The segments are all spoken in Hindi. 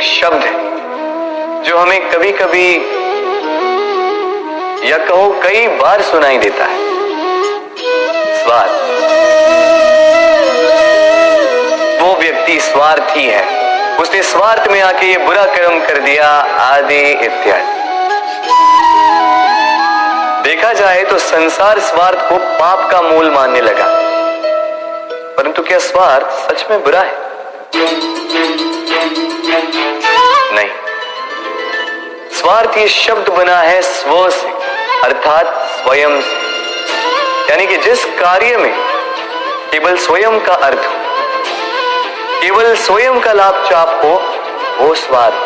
शब्द है जो हमें कभी कभी या कहो कई बार सुनाई देता है, स्वार्थ। वो व्यक्ति स्वार्थी है, उसने स्वार्थ में आके ये बुरा कर्म कर दिया, आदि इत्यादि। देखा जाए तो संसार स्वार्थ को पाप का मूल मानने लगा, परंतु क्या स्वार्थ सच में बुरा है? नहीं। स्वार्थ ये शब्द बना है स्व से, अर्थात स्वयं से, यानी कि जिस कार्य में केवल स्वयं का अर्थ हो, केवल स्वयं का लाभ चाप हो, वो स्वार्थ।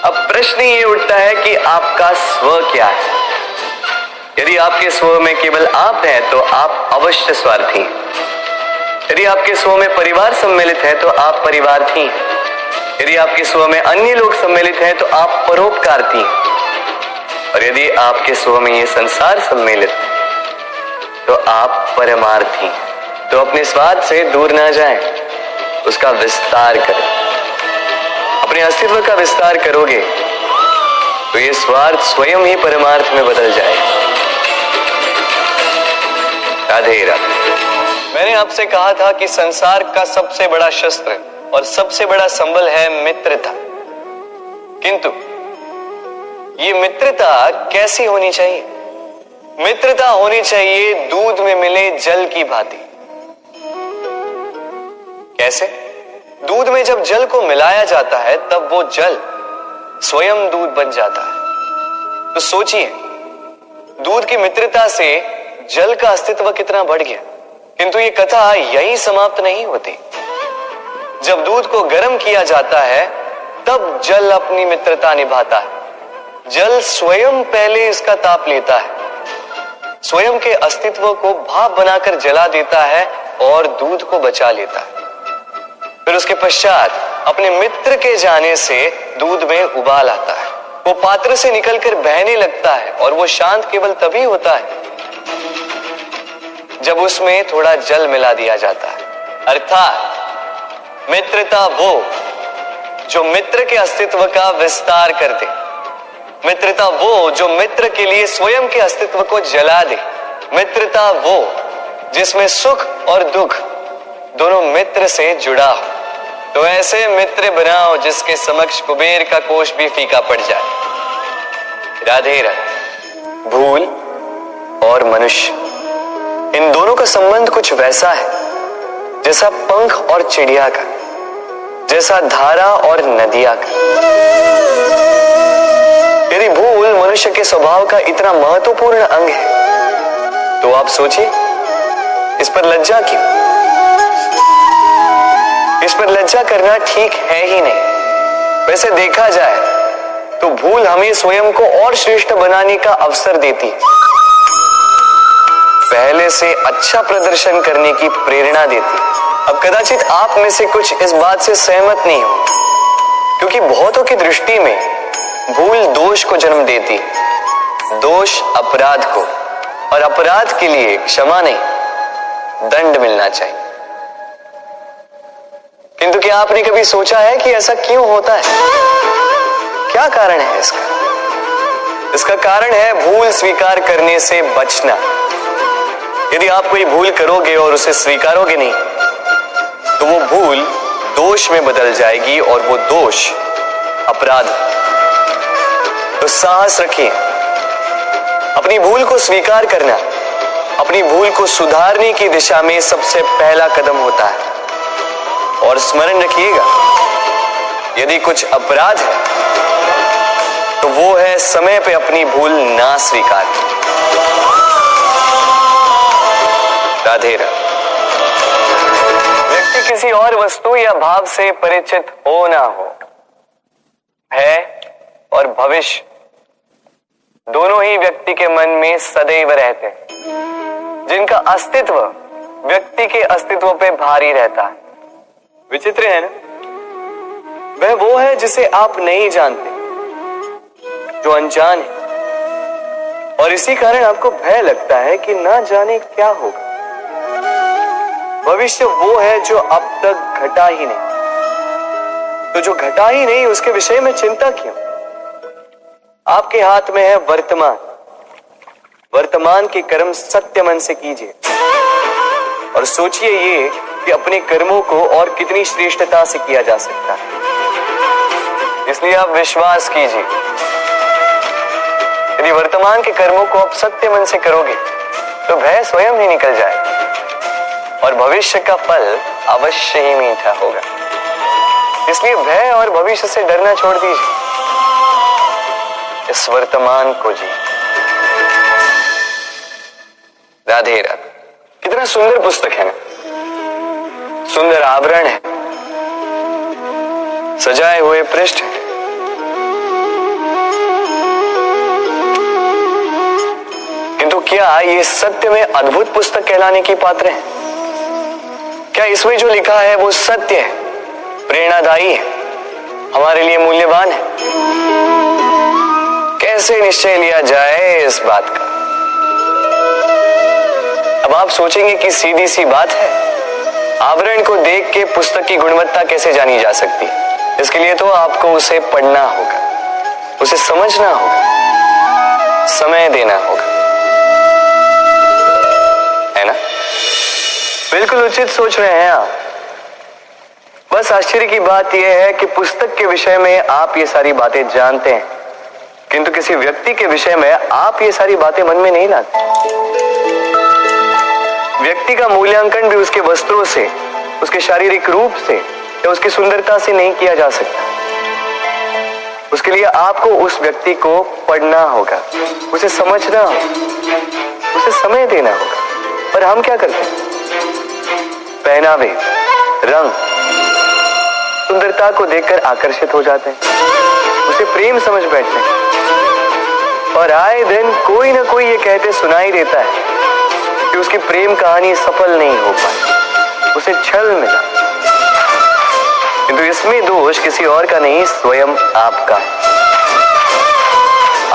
अब प्रश्न ये उठता है कि आपका स्व क्या है? यदि आपके स्व में केवल आप हैं तो आप अवश्य स्वार्थी हैं। यदि आपके स्व में परिवार सम्मिलित है तो आप परिवार्थी हैं। यदि आपके स्व में अन्य लोग सम्मिलित हैं तो आप परोपकारती हैं। और यदि आपके स्व में ये संसार सम्मिलित है तो आप परमार्थी हैं। तो अपने स्वार्थ से दूर ना जाएं, उसका विस्तार करें। अपने अस्तित्व का विस्तार करोगे तो ये स्वार्थ स्वयं ही परमार्थ में बदल जाएगा। राधे राधे। मैंने आपसे कहा था कि संसार का सबसे बड़ा शस्त्र और सबसे बड़ा संबल है मित्रता। किंतु ये मित्रता कैसी होनी चाहिए? मित्रता होनी चाहिए दूध में मिले जल की भांति। कैसे? दूध में जब जल को मिलाया जाता है तब वो जल स्वयं दूध बन जाता है। तो सोचिए, दूध की मित्रता से जल का अस्तित्व कितना बढ़ गया। किंतु ये कथा यहीं समाप्त नहीं होती। जब दूध को गर्म किया जाता है तब जल अपनी मित्रता निभाता है। जल स्वयं पहले इसका ताप लेता है, स्वयं के अस्तित्व को भाप बनाकर जला देता है और दूध को बचा लेता है। फिर उसके पश्चात अपने मित्र के जाने से दूध में उबाल आता है। वो पात्र से निकलकर बहने लगता है और वो शांत केवल तभी होता है जब उसमें थोड़ा जल मिला दिया जाता है। अर्थात मित्रता वो जो मित्र के अस्तित्व का विस्तार कर दे। मित्रता वो जो मित्र के लिए स्वयं के अस्तित्व को जला दे। मित्रता वो जिसमें सुख और दुख दोनों मित्र से जुड़ा हो। तो ऐसे मित्र बनाओ जिसके समक्ष कुबेर का कोष भी फीका पड़ जाए। राधे राधे। भूल और मनुष्य, इन दोनों का संबंध कुछ वैसा है जैसा पंख और चिड़िया का, जैसा धारा और नदिया का। यदि भूल मनुष्य के स्वभाव का इतना महत्वपूर्ण अंग है तो आप सोचिए, इस पर लज्जा क्यों? इस पर लज्जा करना ठीक है ही नहीं। वैसे देखा जाए तो भूल हमें स्वयं को और श्रेष्ठ बनाने का अवसर देती है, पहले से अच्छा प्रदर्शन करने की प्रेरणा देती है। अब कदाचित आप में से कुछ इस बात से सहमत नहीं हो, क्योंकि बहुतों की दृष्टि में भूल दोष को जन्म देती है, दोष अपराध को, और अपराध के लिए क्षमा नहीं दंड मिलना चाहिए। किंतु क्या आपने कभी सोचा है कि ऐसा क्यों होता है? क्या कारण है इसका? इसका कारण है भूल स्वीकार करने से बचना। यदि आप कोई भूल करोगे और उसे स्वीकारोगे नहीं तो वो भूल दोष में बदल जाएगी और वो दोष अपराध। तो साहस रखिए, अपनी भूल को स्वीकार करना अपनी भूल को सुधारने की दिशा में सबसे पहला कदम होता है। और स्मरण रखिएगा, यदि कुछ अपराध है तो वो है समय पे अपनी भूल ना स्वीकार। राधे राधे। व्यक्ति किसी और वस्तु या भाव से परिचित हो ना हो, है और भविष्य दोनों ही व्यक्ति के मन में सदैव रहते हैं, जिनका अस्तित्व व्यक्ति के अस्तित्व पे भारी रहता है। विचित्र है ना? वह वो है जिसे आप नहीं जानते, जो अनजान है, और इसी कारण आपको भय लगता है कि ना जाने क्या होगा। भविष्य वो है जो अब तक घटा ही नहीं, तो जो घटा ही नहीं उसके विषय में चिंता क्यों? आपके हाथ में है वर्तमान। वर्तमान के कर्म सत्य मन से कीजिए और सोचिए ये कि अपने कर्मों को और कितनी श्रेष्ठता से किया जा सकता है। इसलिए आप विश्वास कीजिए, यदि वर्तमान के कर्मों को आप सत्य मन से करोगे तो भय स्वयं ही निकल जाए और भविष्य का फल अवश्य ही मीठा होगा। इसलिए भय और भविष्य से डरना छोड़ दीजिए, इस वर्तमान को जी। राधे राधे। कितना सुंदर पुस्तक है ना, सुंदर आवरण है, सजाए हुए पृष्ठ है। किंतु क्या ये सत्य में अद्भुत पुस्तक कहलाने की पात्र है? क्या इसमें जो लिखा है वो सत्य है, प्रेरणादायी है, हमारे लिए मूल्यवान है? कैसे निश्चय लिया जाए इस बात का? अब आप सोचेंगे कि सीधी सी बात है, आवरण को देख के पुस्तक की गुणवत्ता कैसे जानी जा सकती है? इसके लिए तो आपको उसे पढ़ना होगा, उसे समझना होगा, समय देना होगा, है ना? बिल्कुल उचित सोच रहे हैं आप। बस आश्चर्य की बात यह है कि पुस्तक के विषय में आप ये सारी बातें जानते हैं, किंतु किसी व्यक्ति के विषय में आप ये सारी बातें मन में नहीं लाते। व्यक्ति का मूल्यांकन भी उसके वस्त्रों से, उसके शारीरिक रूप से या उसकी सुंदरता से नहीं किया जा सकता। उसके लिए आपको उस व्यक्ति को पढ़ना होगा, उसे समझना होगा, उसे समय देना होगा। पर हम क्या करते हैं? पहनावे, रंग, सुंदरता को देखकर आकर्षित हो जाते हैं, उसे प्रेम समझ बैठते हैं और आए दिन कोई ना कोई ये कहते सुनाई देता है कि उसकी प्रेम कहानी सफल नहीं हो पाई, उसे छल मिला। किंतु इसमें दोष किसी और का नहीं, स्वयं आपका।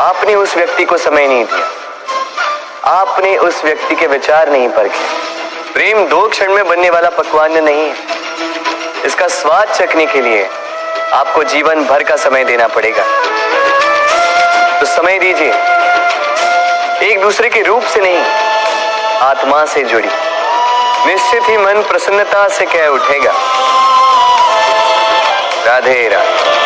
आपने उस व्यक्ति को समय नहीं दिया, आपने उस व्यक्ति के विचार नहीं परखे। प्रेम 2 क्षण में बनने वाला पकवान नहीं है, इसका स्वाद चखने के लिए आपको जीवन भर का समय देना पड़ेगा। तो समय दीजिए, एक दूसरे के रूप से नहीं, आत्मा से जुड़ी, निश्चित ही मन प्रसन्नता से कह उठेगा। राधे राधे।